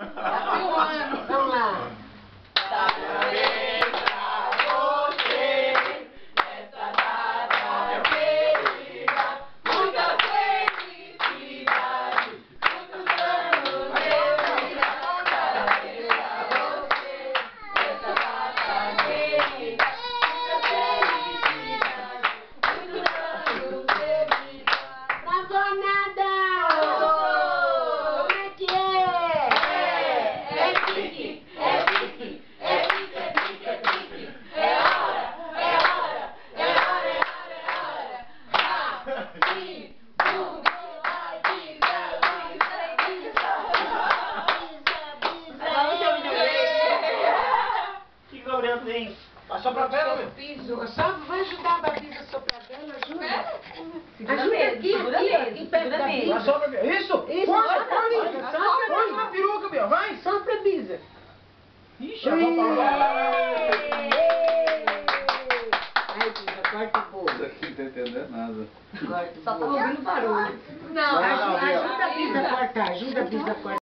Tá filmando. Vamos lá. Parabéns pra você, essa data querida, muita felicidade, muitos anos de vida. Parabéns pra você, essa data querida, muita felicidade, muitos anos de vida. Bravonada! Como é que é? É pique, é pique, é pique, é pique, é pique. É hora, é hora, é hora, é hora, é hora. Assim, bum, vai, pisa, pisa, pisa. O que o Gabriel tem? A sopradela, meu. Piso. Só vai ajudar a Babisa a soprar dela, ajuda. Segura Ajuda mesmo, aqui, segura aqui, mesmo, aqui perto segura da mesmo. Bisa. Assopra, meu. Isso! Isso, Força, sopra, força! Bisa, sopra, Força na peruca, meu. Vai! Sopra, Bisa. Ixi, a roupa Ai, Bisa, corta o bolo. Não tô entendendo nada. Corta o Só tá bolo. ouvindo barulho. Ajuda a Bisa a cortar, ajuda a Bisa a cortar.